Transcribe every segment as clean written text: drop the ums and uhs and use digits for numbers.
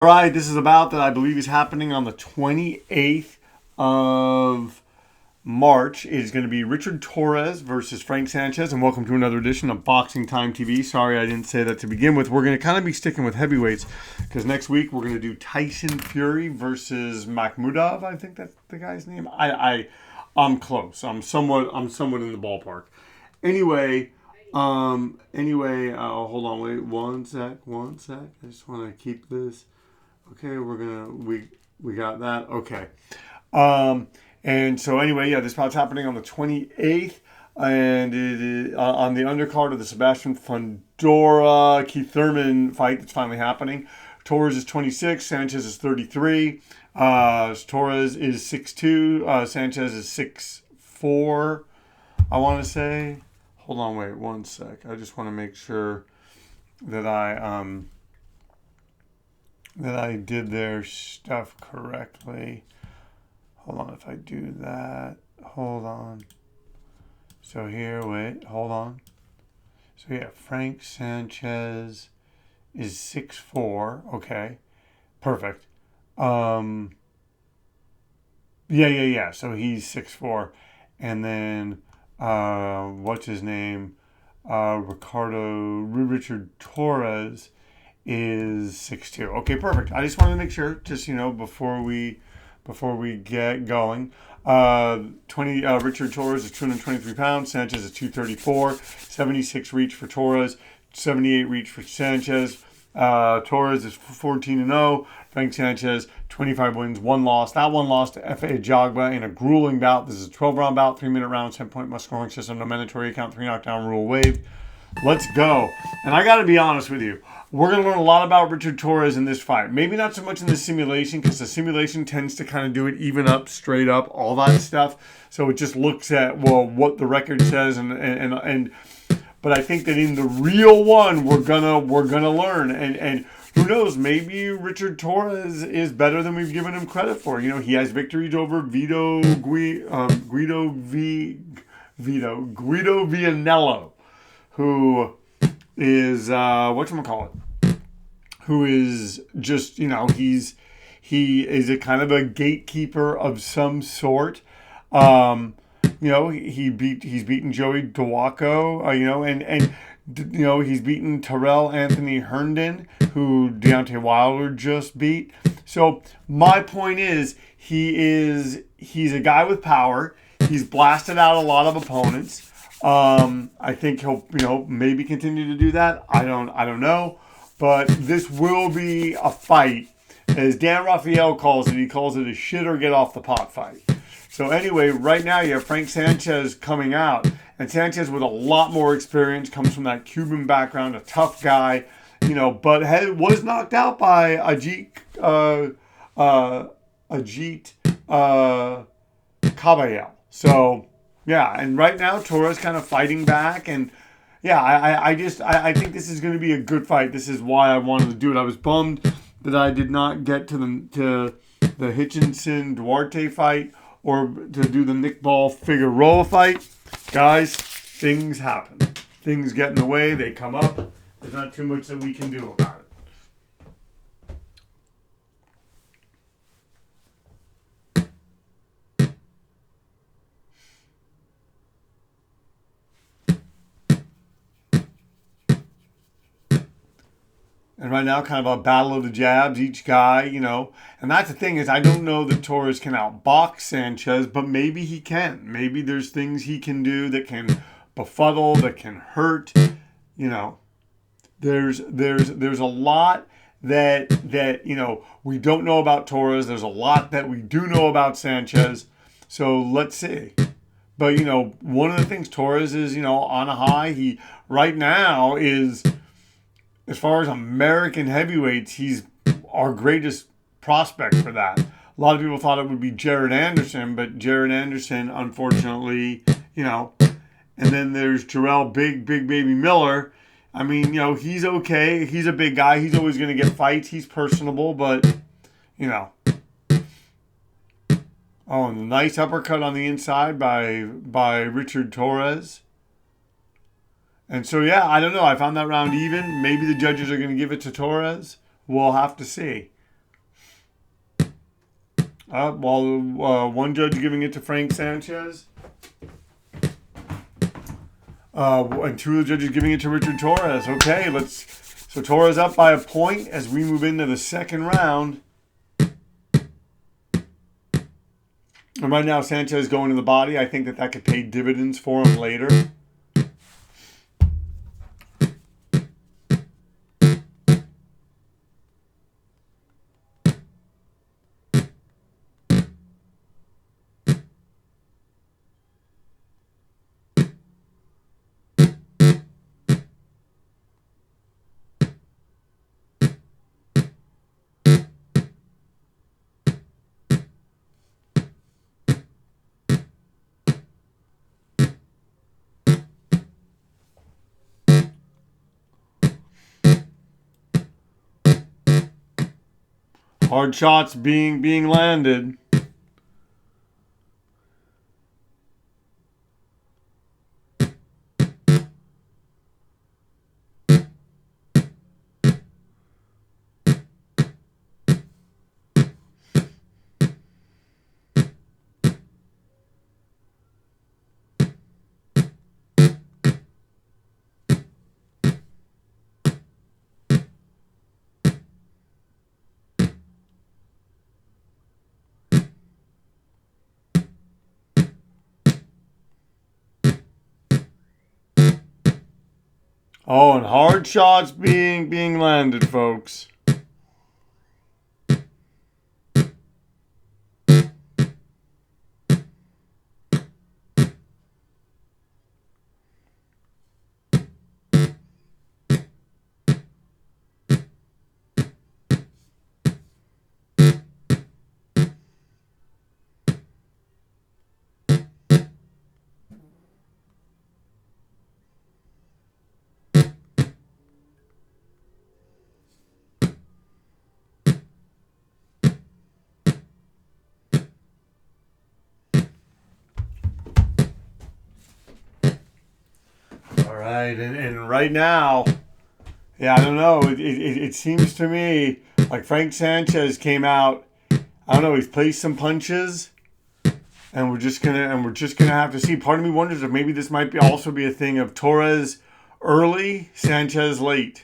All right, this is a bout that I believe is happening on the 28th of March. It is going to be Richard Torrez versus Frank Sanchez, and welcome to another edition of Boxing Time TV. Sorry I didn't say that to begin with. We're going to kind of be sticking with heavyweights because next week we're going to do Tyson Fury versus Makhmudov. I think that's the guy's name. I'm close. I'm somewhat in the ballpark. Anyway, hold on, wait, one sec. I just want to keep this. Okay, we got that. Okay. And so anyway, yeah, this bout's happening on the 28th, and it is on the undercard of the Sebastian Fundora Keith Thurman fight that's finally happening. Torres is 26, Sanchez is 33. Torres is 6'2", Sanchez is 6'4", I want to say. Hold on, wait, one sec. I just want to make sure that I did their stuff correctly. Hold on, if I do that. Hold on. So here, wait, hold on. So yeah, Frank Sanchez is 6'4". Okay, perfect. Yeah. So he's 6'4", and then what's his name? Richard Torrez is 6'2". Okay, perfect. I just wanted to make sure, just before we get going. Richard Torres is 223 pounds. Sanchez is 234. 76 reach for Torres. 78 reach for Sanchez. Torres is 14-0. Frank Sanchez, 25 wins, 1 loss. That one lost to F.A. Jogba in a grueling bout. This is a 12-round bout, 3-minute round, 10-point must scoring system, no mandatory count, 3 knockdown rule waived. Let's go. And I got to be honest with you. We're going to learn a lot about Richard Torrez in this fight. Maybe not so much in the simulation, because the simulation tends to kind of do it even up, straight up, all that stuff. So it just looks at, well, what the record says, but I think that in the real one, we're gonna learn. And who knows, maybe Richard Torrez is better than we've given him credit for. He has victories over Guido Vianello, who is whatchamacallit, who is just, he is a kind of a gatekeeper of some sort. He's beaten Joey Dawako, he's beaten Terrell Anthony Herndon, who Deontay Wilder just beat. So my point is, he's a guy with power. He's blasted out a lot of opponents. I think he'll, maybe continue to do that. I don't know. But this will be a fight. As Dan Rafael calls it, he calls it a shit or get off the pot fight. So anyway, right now you have Frank Sanchez coming out. And Sanchez, with a lot more experience, comes from that Cuban background, a tough guy, but was knocked out by Ajit Caballel. So, yeah, and right now Torres kind of fighting back, and yeah, I think this is going to be a good fight. This is why I wanted to do it. I was bummed that I did not get to the Hitchinson Duarte fight or to do the Nick Ball Figueroa fight. Guys, things happen. Things get in the way. They come up. There's not too much that we can do about it. And right now, kind of a battle of the jabs, each guy, And that's the thing, is I don't know that Torres can outbox Sanchez, but maybe he can. Maybe there's things he can do that can befuddle, that can hurt. There's a lot that we don't know about Torres. There's a lot that we do know about Sanchez. So let's see. But one of the things, Torres is on a high. He right now is, as far as American heavyweights, he's our greatest prospect for that. A lot of people thought it would be Jared Anderson, but Jared Anderson, unfortunately, and then there's Jarrell Big Baby Miller. I mean, he's okay. He's a big guy. He's always going to get fights. He's personable, but, Oh, and a nice uppercut on the inside by Richard Torrez. And so, I don't know. I found that round even. Maybe the judges are going to give it to Torrez. We'll have to see. One judge giving it to Frank Sanchez. And two of the judges giving it to Richard Torrez. Okay, so Torrez up by a point as we move into the second round. And right now, Sanchez going to the body. I think that could pay dividends for him later. Hard shots being landed. Oh, and hard shots being landed, folks. All right, and right now, yeah, I don't know. It seems to me like Frank Sanchez came out. I don't know. He's placed some punches, and we're just gonna have to see. Part of me wonders if maybe this might also be a thing of Torrez early, Sanchez late.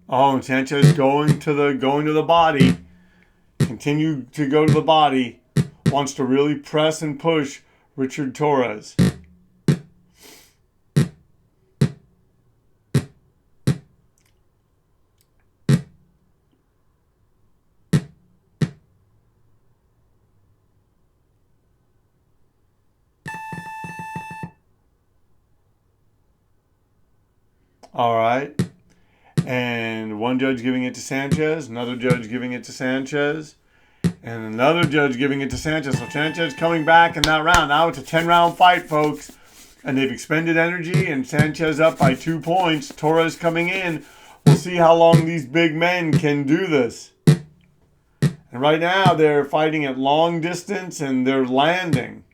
Oh, and Sanchez going to the body. Continue to go to the body. Wants to really press and push Richard Torrez. All right. And one judge giving it to Sanchez, another judge giving it to Sanchez, and another judge giving it to Sanchez. So Sanchez coming back in that round. Now it's a 10-round fight, folks. And they've expended energy, and Sanchez up by 2 points. Torrez coming in. We'll see how long these big men can do this. And right now they're fighting at long distance, and they're landing.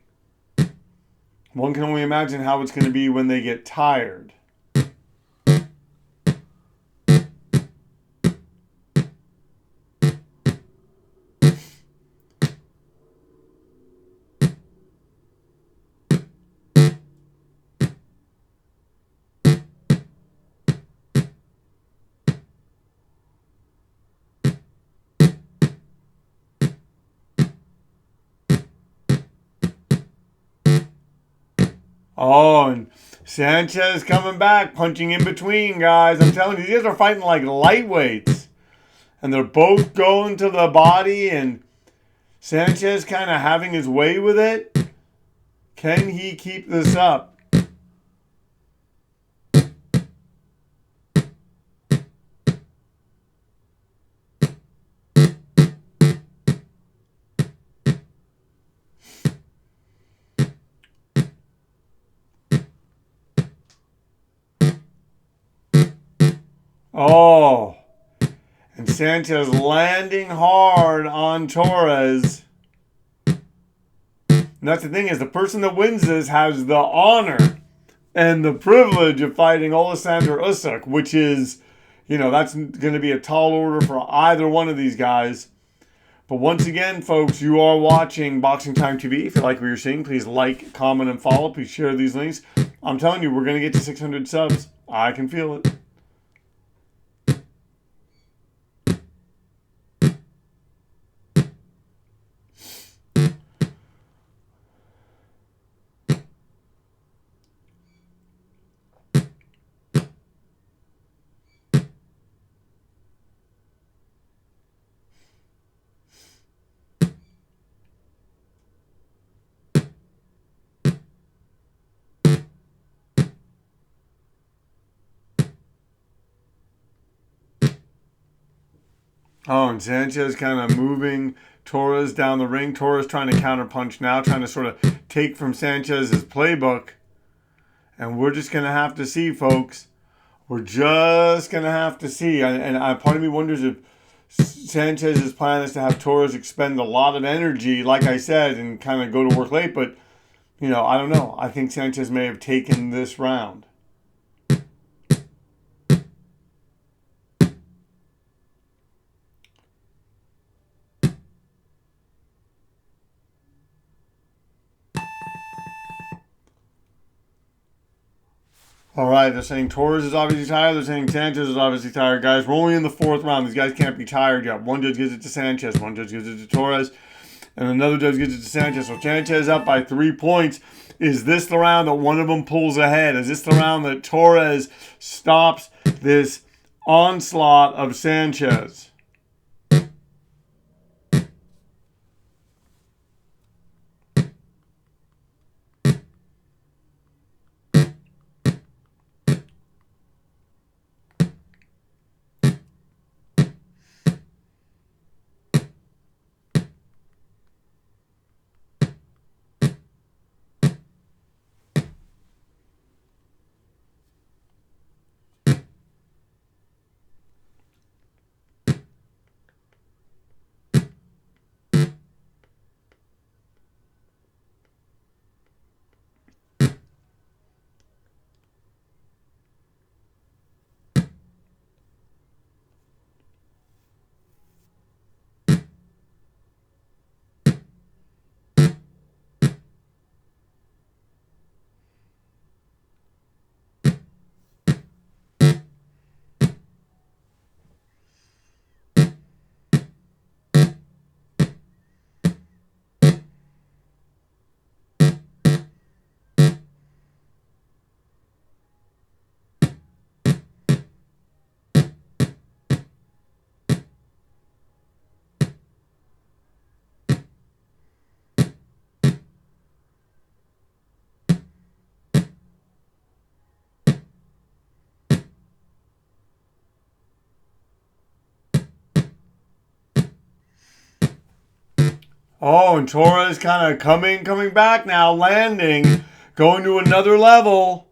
One can only imagine how it's going to be when they get tired. Oh, and Sanchez coming back, punching in between, guys. I'm telling you, these guys are fighting like lightweights. And they're both going to the body, and Sanchez kind of having his way with it. Can he keep this up? Oh, and Sanchez landing hard on Torrez. And that's the thing is, the person that wins this has the honor and the privilege of fighting Alexander Usyk, which is, that's going to be a tall order for either one of these guys. But once again, folks, you are watching Boxing Time TV. If you like what you're seeing, please like, comment, and follow. Please share these links. I'm telling you, we're going to get to 600 subs. I can feel it. Oh, and Sanchez kind of moving Torrez down the ring. Torrez trying to counterpunch now, trying to sort of take from Sanchez's playbook. And we're just going to have to see, folks. We're just going to have to see. Part of me wonders if Sanchez's plan is to have Torrez expend a lot of energy, like I said, and kind of go to work late. But, I don't know. I think Sanchez may have taken this round. All right, they're saying Torrez is obviously tired. They're saying Sanchez is obviously tired. Guys, we're only in the fourth round. These guys can't be tired yet. One judge gives it to Sanchez. One judge gives it to Torrez. And another judge gives it to Sanchez. So Sanchez up by 3 points. Is this the round that one of them pulls ahead? Is this the round that Torrez stops this onslaught of Sanchez? Oh, and Torrez kind of coming back now, landing, going to another level.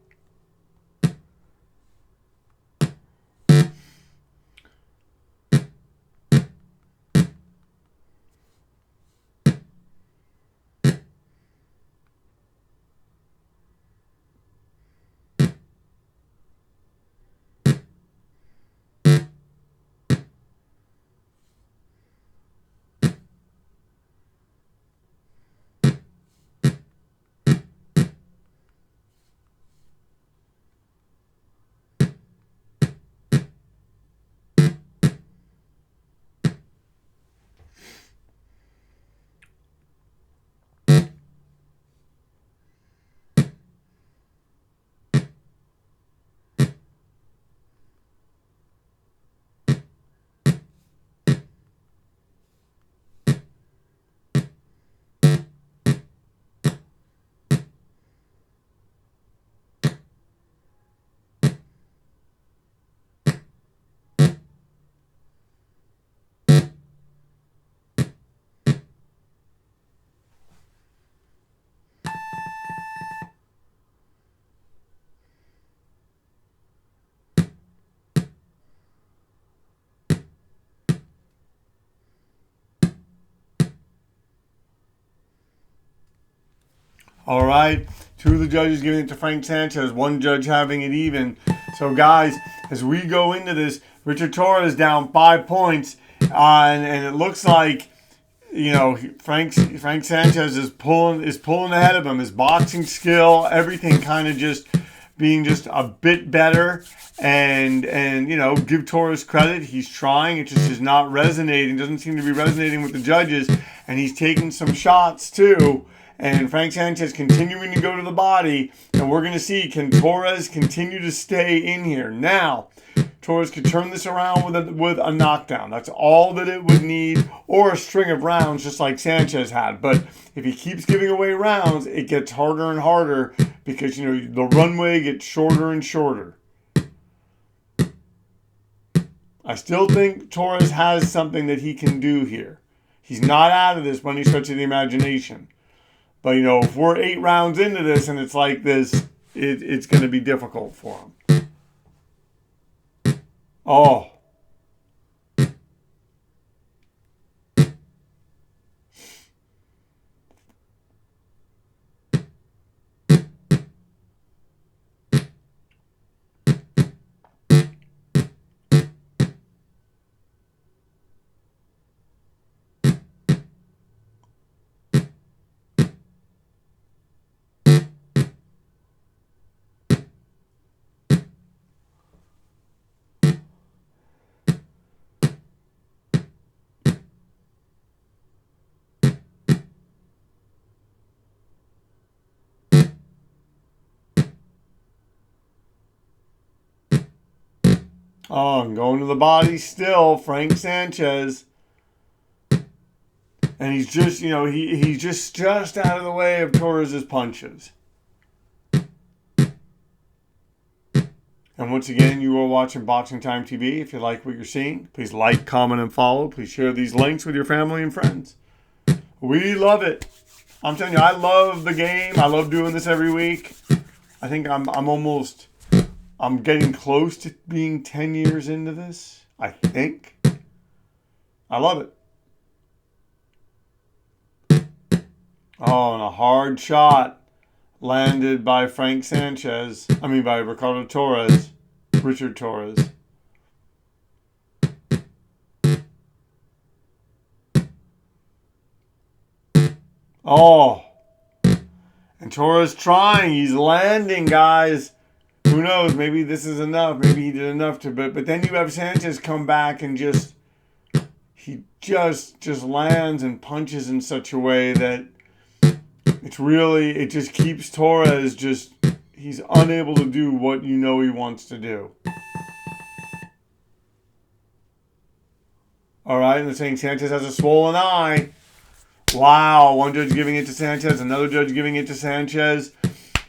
All right, 2 of the judges giving it to Frank Sanchez, 1 judge having it even. So, guys, as we go into this, Richard Torrez down 5 points, and it looks like Frank Sanchez is pulling ahead of him. His boxing skill, everything kind of just being just a bit better, and give Torres credit. He's trying. It just is not resonating. Doesn't seem to be resonating with the judges, and he's taking some shots too. And Frank Sanchez continuing to go to the body, and we're going to see, can Torres continue to stay in here? Now, Torres could turn this around with a knockdown. That's all that it would need, or a string of rounds just like Sanchez had. But if he keeps giving away rounds, it gets harder and harder because, the runway gets shorter and shorter. I still think Torres has something that he can do here. He's not out of this by any stretch of the imagination. But, if we're 8 rounds into this and it's like this, it's going to be difficult for him. Oh. Oh, and going to the body still, Frank Sanchez. And he's just, he's just out of the way of Torres' punches. And once again, you are watching Boxing Time TV. If you like what you're seeing, please like, comment, and follow. Please share these links with your family and friends. We love it. I'm telling you, I love the game. I love doing this every week. I think I'm getting close to being 10 years into this, I think. I love it. Oh, and a hard shot landed by by Ricardo Torrez, Richard Torrez. Oh, and Torrez trying. He's landing, guys. Who knows? Maybe this is enough. Maybe he did enough but then you have Sanchez come back and he just lands and punches in such a way that it just keeps Torrez he's unable to do what he wants to do. All right, and they're saying Sanchez has a swollen eye. Wow, one judge giving it to Sanchez, another judge giving it to Sanchez,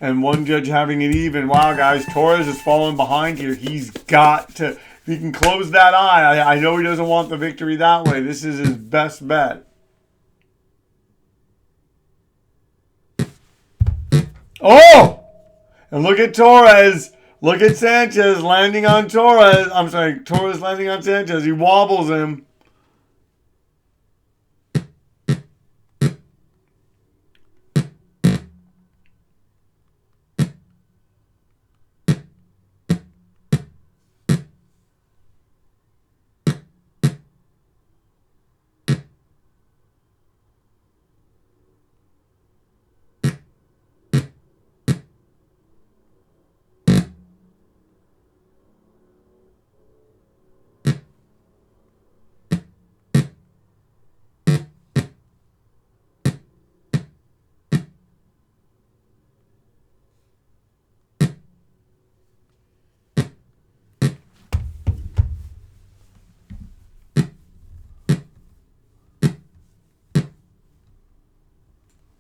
and one judge having it even. Wow, guys, Torrez is falling behind here. He's got to, if he can close that eye, I know he doesn't want the victory that way. This is his best bet. Oh! And look at Torrez. Look at Sanchez landing on Torrez. I'm sorry, Torrez landing on Sanchez. He wobbles him.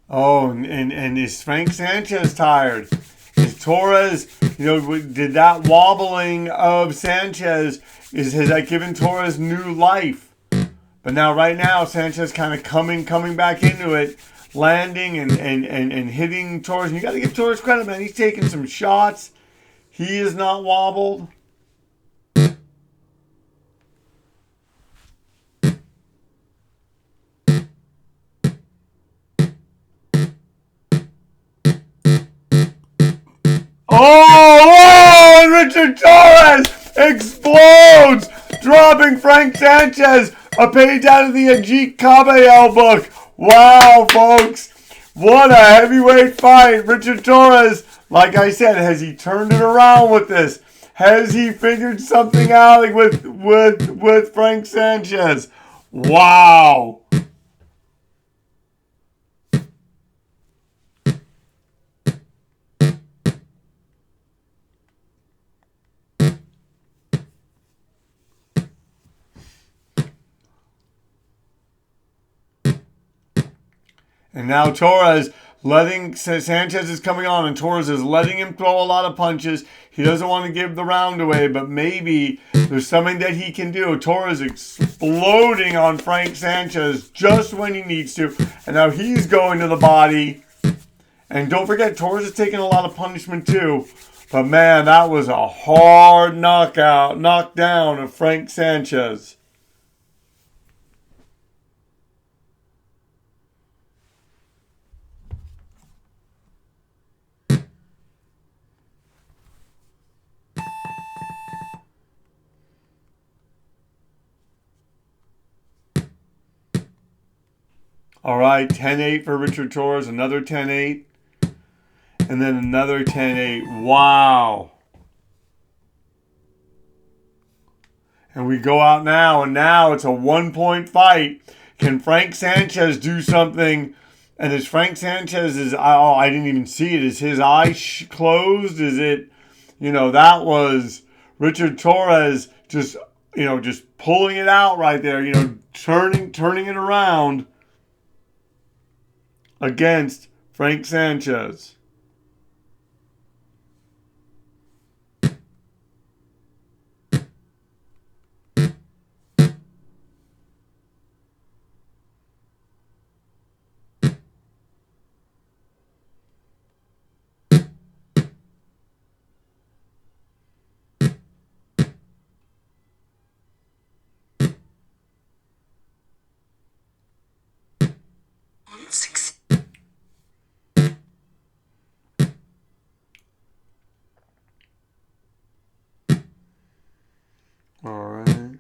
Oh, and is Frank Sanchez tired? Is Torrez, did that wobbling of Sanchez, has that given Torrez new life? But right now, Sanchez kind of coming back into it, landing and hitting Torrez. You got to give Torrez credit, man. He's taking some shots. He is not wobbled. Oh, Richard Torrez explodes, dropping Frank Sanchez, a page out of the Ajit Kabayel book. Wow, folks. What a heavyweight fight. Richard Torrez, like I said, has he turned it around with this? Has he figured something out with Frank Sanchez? Wow. And now Torrez Sanchez is coming on, and Torrez is letting him throw a lot of punches. He doesn't want to give the round away, but maybe there's something that he can do. Torrez exploding on Frank Sanchez just when he needs to. And now he's going to the body. And don't forget, Torrez is taking a lot of punishment too. But man, that was a hard knockdown of Frank Sanchez. All right, 10-8 for Richard Torrez, another 10-8, and then another 10-8. Wow. And we go out now, and now it's a one-point fight. Can Frank Sanchez do something? And is Frank Sanchez's, oh, I didn't even see it. Is his eye closed? Is it, that was Richard Torrez just pulling it out right there, turning it around against Frank Sanchez. All right.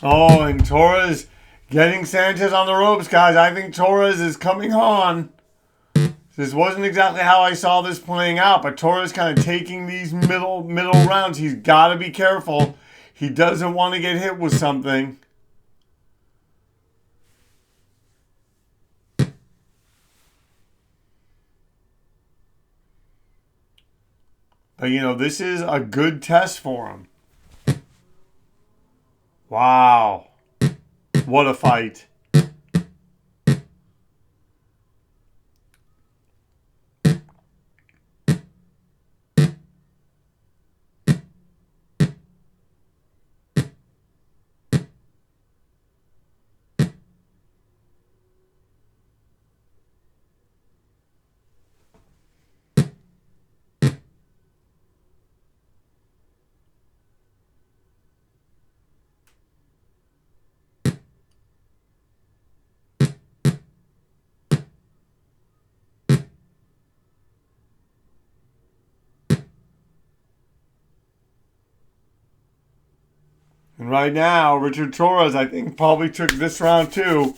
Oh, and Torrez getting Sanchez on the ropes, guys. I think Torrez is coming on. This wasn't exactly how I saw this playing out, but Torrez kind of taking these middle rounds. He's got to be careful. He doesn't want to get hit with something. But, this is a good test for him. Wow. What a fight. And right now, Richard Torrez, I think, probably took this round too.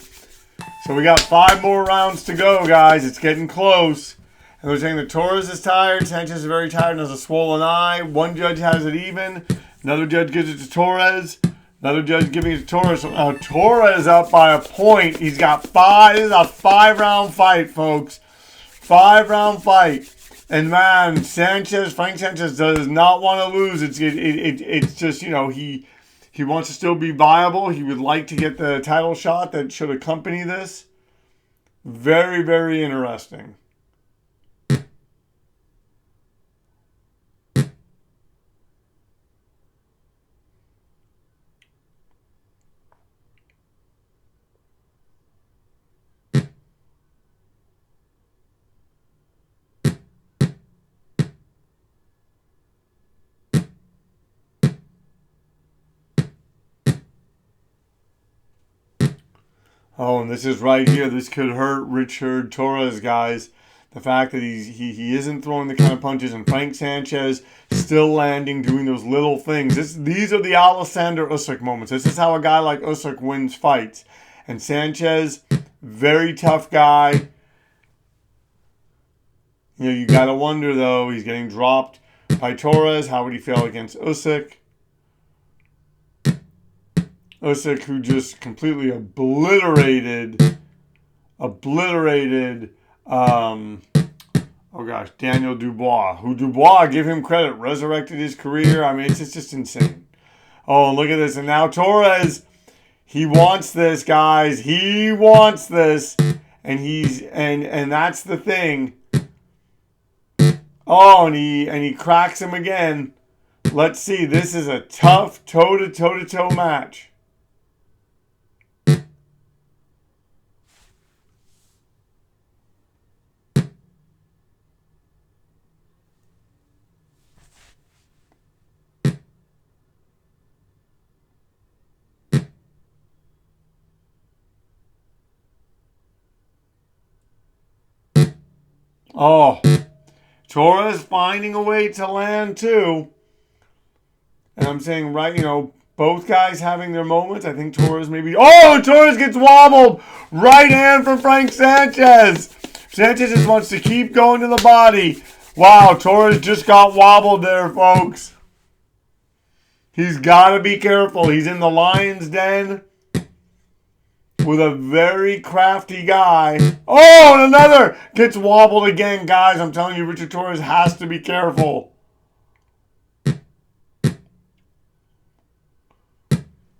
So we got 5 more rounds to go, guys. It's getting close. And they're saying that Torrez is tired. Sanchez is very tired and has a swollen eye. One judge has it even. Another judge gives it to Torrez. Another judge giving it to Torrez. So now Torrez up by a point. He's got 5. This is a 5-round fight, folks. 5-round fight. And man, Frank Sanchez does not want to lose. It's just, he wants to still be viable. He would like to get the title shot that should accompany this. Very, very interesting. Oh, and this is right here. This could hurt Richard Torrez, guys. The fact that he isn't throwing the kind of punches, and Frank Sanchez still landing, doing those little things. These are the Alexander Usyk moments. This is how a guy like Usyk wins fights. And Sanchez, very tough guy. You know, you gotta wonder though. He's getting dropped by Torrez. How would he feel against Usyk? Usyk, who just completely obliterated, oh gosh, Daniel Dubois, who Dubois, give him credit, resurrected his career. I mean, it's just insane. Oh, look at this. And now Torrez, he wants this, guys. He wants this. And and that's the thing. Oh, and he cracks him again. Let's see. This is a tough toe-to-toe match. Oh, Torres finding a way to land too. And I'm saying, right, both guys having their moments. I think Torres maybe. Oh, and Torres gets wobbled. Right hand from Frank Sanchez. Sanchez just wants to keep going to the body. Wow, Torres just got wobbled there, folks. He's got to be careful. He's in the lion's den with a very crafty guy. Oh, and another gets wobbled again, guys. I'm telling you, Richard Torrez has to be careful.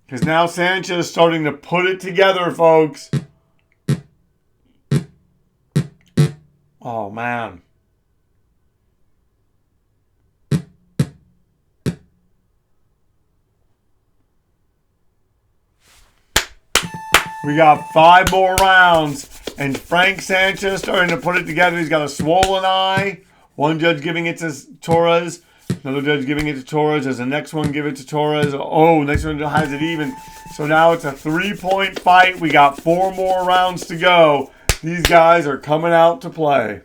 Because now Sanchez is starting to put it together, folks. Oh, man. We got 5 more rounds, and Frank Sanchez starting to put it together. He's got a swollen eye. One judge giving it to Torrez. Another judge giving it to Torrez. As the next one give it to Torrez. Oh, next one has it even. So now it's a 3-point fight. We got 4 more rounds to go. These guys are coming out to play.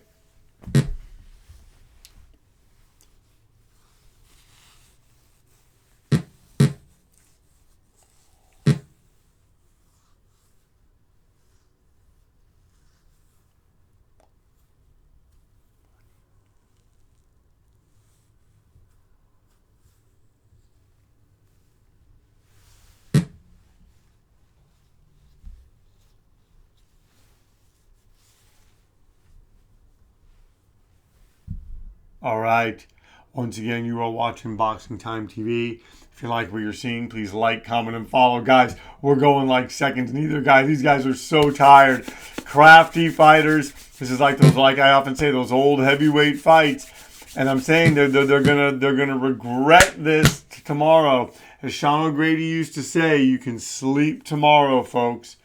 All right. Once again, you are watching Boxing Time TV. If you like what you're seeing, please like, comment, and follow. Guys, we're going like seconds. Neither guy. These guys are so tired. Crafty fighters. This is like those, like I often say, those old heavyweight fights. And I'm saying they're gonna regret this tomorrow. As Sean O'Grady used to say, you can sleep tomorrow, folks.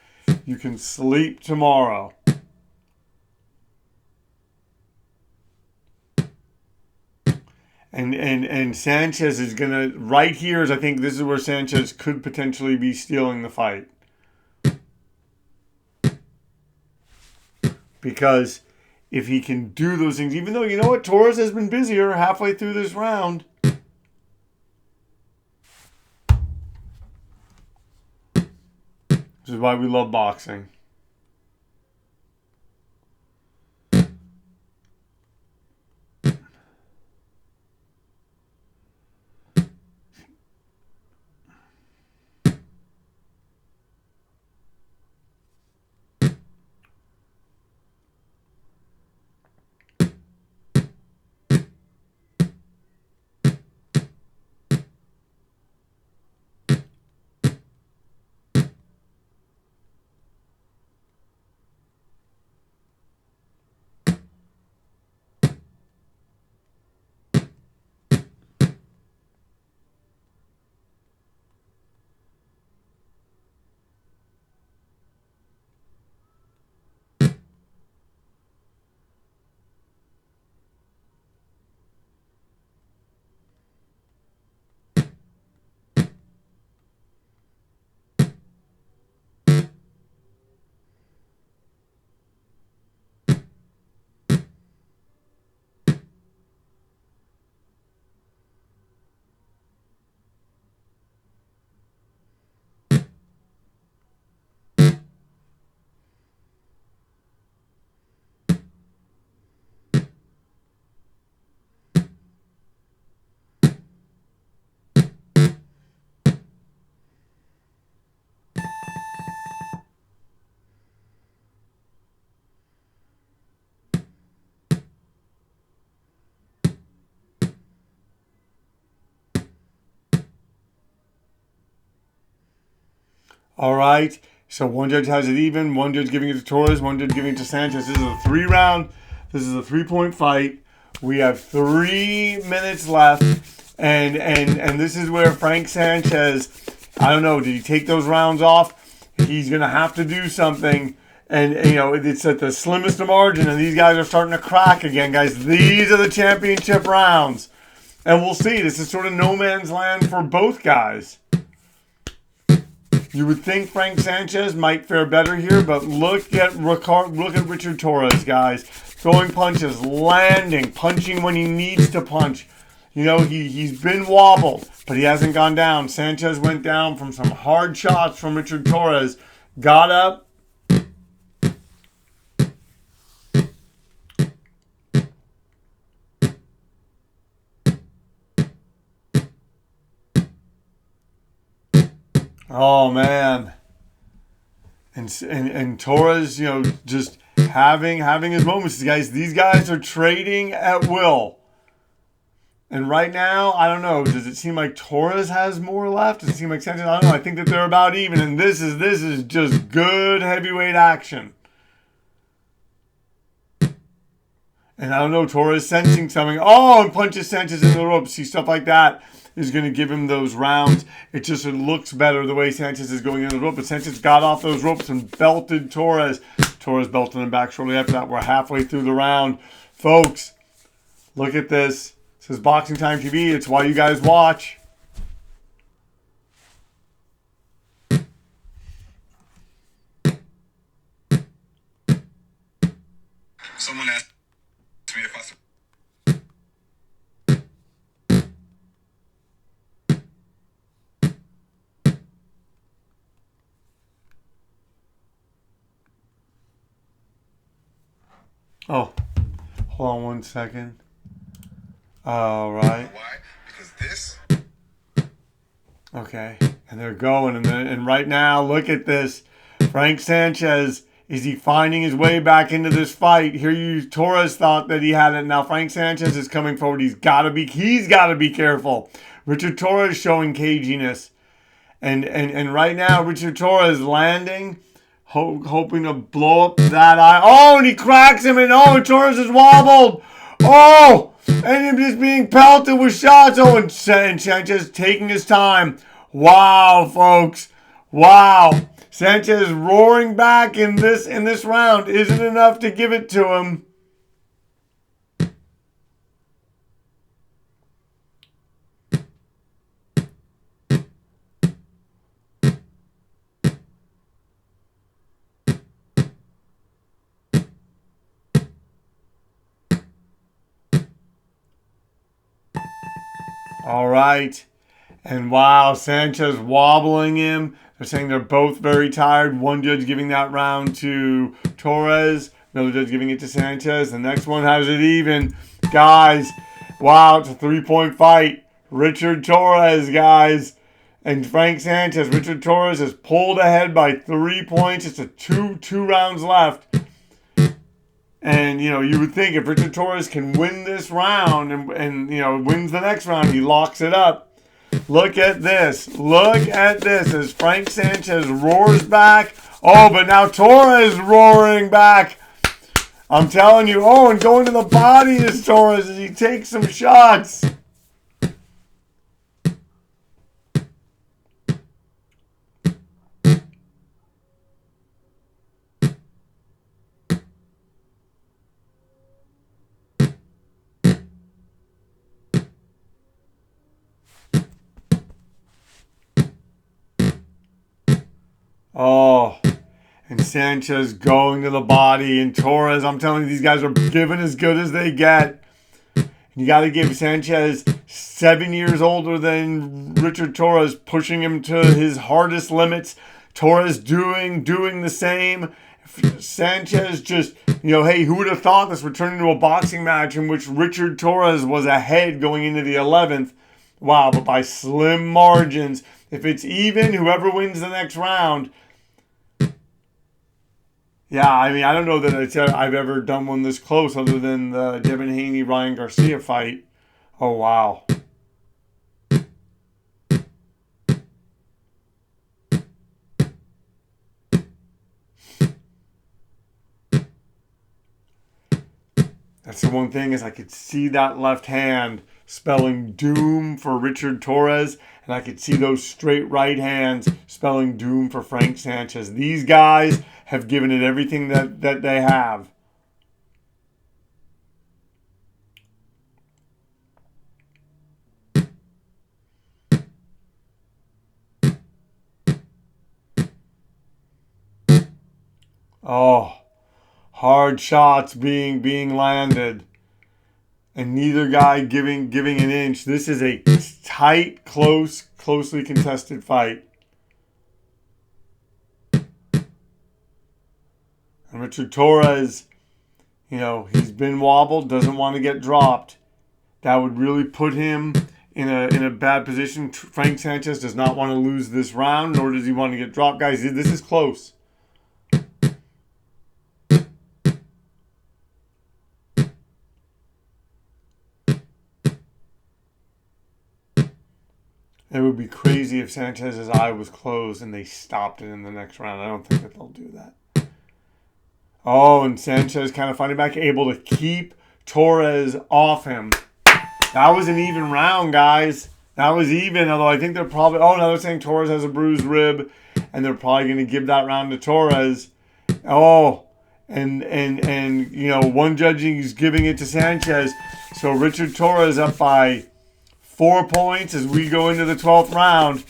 You can sleep tomorrow. And Sanchez is going to, right here is, I think this is where Sanchez could potentially be stealing the fight. Because if he can do those things, even though, you know what, Torres has been busier halfway through this round. This is why we love boxing. All right. So one judge has it even. One judge giving it to Torrez. One judge giving it to Sanchez. This is a 3-round. This is a 3-point fight. We have 3 minutes left, and this is where Frank Sanchez. I don't know. Did he take those rounds off? He's gonna have to do something. And it's at the slimmest of margin, and these guys are starting to crack again, guys. These are the championship rounds, and we'll see. This is sort of no man's land for both guys. You would think Frank Sanchez might fare better here, but look at Richard Torrez, guys. Throwing punches, landing, punching when he needs to punch. He's been wobbled, but he hasn't gone down. Sanchez went down from some hard shots from Richard Torrez, got up. Oh man, and Torres, just having his moments. These guys are trading at will. And right now, I don't know. Does it seem like Torres has more left? Does it seem like Sanchez? I don't know. I think that they're about even, and this is just good heavyweight action. And I don't know. Torres sensing something. Oh, and punches Sanchez in the ropes. See, stuff like that is going to give him those rounds. It looks better the way Sanchez is going in the rope. But Sanchez got off those ropes and belted Torres. Torres belted him back shortly after that. We're halfway through the round. Folks, look at this. This is Boxing Time TV. It's why you guys watch. Someone asked me if I... Oh, hold on one second. All right. Why? Because this... Okay, and they're going, and right now, look at this. Frank Sanchez, is he finding his way back into this fight? Torres thought that he had it. Now Frank Sanchez is coming forward. He's got to be careful. Richard Torres showing caginess, and right now Richard Torres landing, hoping to blow up that eye. Oh, and he cracks him, and Torres is wobbled. Oh. And him just being pelted with shots. Oh, and Sanchez taking his time. Wow, folks. Wow. Sanchez roaring back in this round isn't enough to give it to him. All right. And wow, Sanchez wobbling him. They're saying they're both very tired. One judge giving that round to Torres. Another judge giving it to Sanchez. The next one has it even. Guys, wow, it's a 3-point fight. Richard Torres, guys. And Frank Sanchez. Richard Torres has pulled ahead by 3 points. It's a two rounds left. And, you would think if Richard Torres can win this round and wins the next round, he locks it up. Look at this. Look at this as Frank Sanchez roars back. Oh, but now Torres roaring back. I'm telling you. Oh, and going to the body is Torres as he takes some shots. Oh, and Sanchez going to the body, and Torres, I'm telling you, these guys are giving as good as they get. You got to give Sanchez 7 years older than Richard Torres, pushing him to his hardest limits. Torres doing the same. Sanchez just, hey, who would have thought this would turn into a boxing match in which Richard Torres was ahead going into the 11th? Wow, but by slim margins. If it's even, whoever wins the next round... Yeah, I don't know that I've ever done one this close other than the Devin Haney-Ryan Garcia fight. Oh, wow. That's the one thing is I could see that left hand spelling doom for Richard Torrez, and I could see those straight right hands spelling doom for Frank Sanchez. These guys have given it everything that they have. Oh, hard shots being landed. And neither guy giving an inch. This is a tight, closely contested fight. And Richard Torrez, he's been wobbled, doesn't want to get dropped. That would really put him in a bad position. Frank Sanchez does not want to lose this round, nor does he want to get dropped. Guys, this is close. It would be crazy if Sanchez's eye was closed and they stopped it in the next round. I don't think that they'll do that. Oh, and Sanchez kind of fighting back, able to keep Torrez off him. That was an even round, guys. That was even, although I think they're probably... Oh, now they're saying Torrez has a bruised rib, and they're probably going to give that round to Torrez. Oh, and one judge is giving it to Sanchez. So Richard Torrez up by 4 points as we go into the 12th round.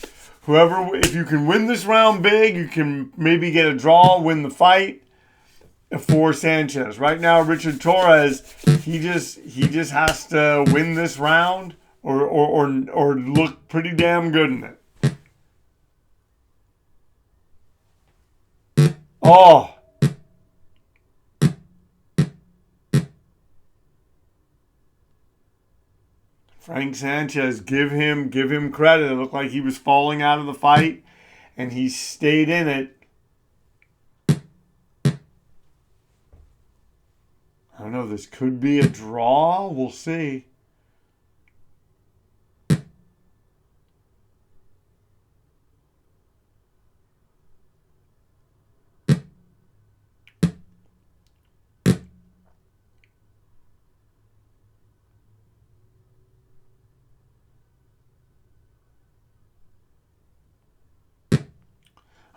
If you can win this round big, you can maybe get a draw, win the fight for Sanchez. Right now, Richard Torrez, he just has to win this round or look pretty damn good in it. Oh. Frank Sanchez, give him credit. It looked like he was falling out of the fight, and he stayed in it. I don't know. This could be a draw. We'll see.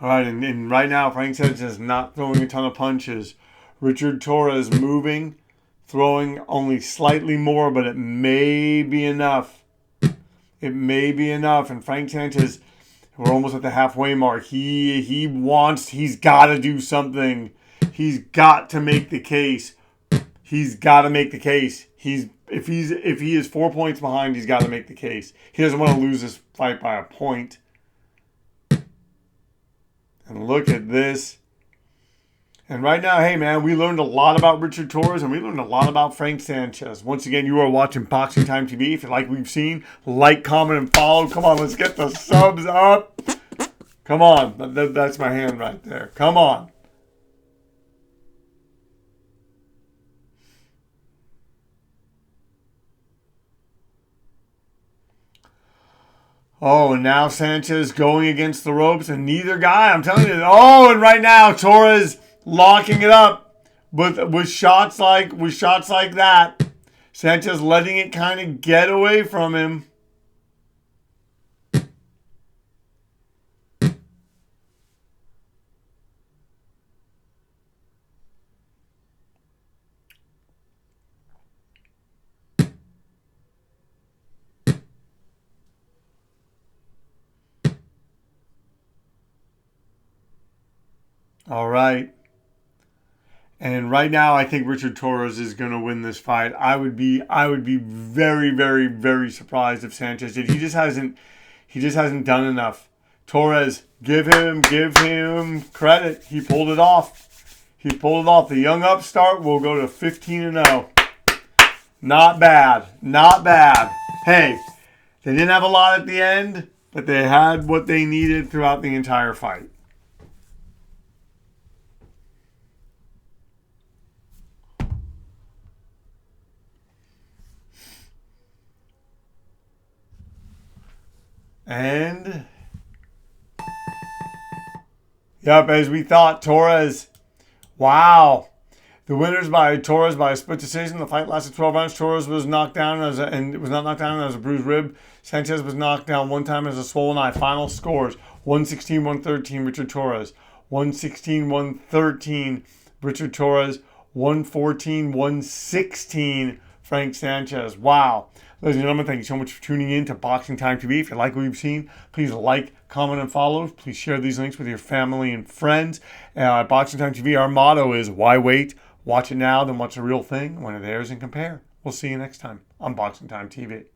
All right, and right now, Frank Sanchez is not throwing a ton of punches. Richard Torrez moving, throwing only slightly more, but it may be enough. It may be enough. And Frank Sanchez, we're almost at the halfway mark. He's got to do something. He's got to make the case. He's got to make the case. If he is 4 points behind, he's got to make the case. He doesn't want to lose this fight by a point. And look at this. And right now, hey man, we learned a lot about Richard Torrez and we learned a lot about Frank Sanchez. Once again, you are watching Boxing Time TV. If you like what we've seen, like, comment, and follow. Come on, let's get the subs up. Come on. That's my hand right there. Come on. Oh, and now Sanchez going against the ropes, and neither guy, I'm telling you. Oh, and right now Torrez locking it up with shots like that. Sanchez letting it kind of get away from him. All right. And right now, I think Richard Torrez is going to win this fight. I would be very, very, very surprised if Sanchez did. He just hasn't done enough. Torrez, give him credit. He pulled it off. The young upstart will go to 15-0. Not bad. Hey, they didn't have a lot at the end, but they had what they needed throughout the entire fight. And, yep, as we thought, Torrez, wow. The winners by Torrez by a split decision. The fight lasted 12 rounds. Torrez was knocked down and it was not knocked down as a bruised rib. Sanchez was knocked down one time as a swollen eye. Final scores: 116-113 Richard Torrez, 116-113 Richard Torrez, 114-116 Frank Sanchez. Wow. Ladies and gentlemen, thank you so much for tuning in to Boxing Time TV. If you like what you've seen, please like, comment, and follow. Please share these links with your family and friends. At Boxing Time TV, our motto is, why wait? Watch it now, then watch the real thing when it airs and compare. We'll see you next time on Boxing Time TV.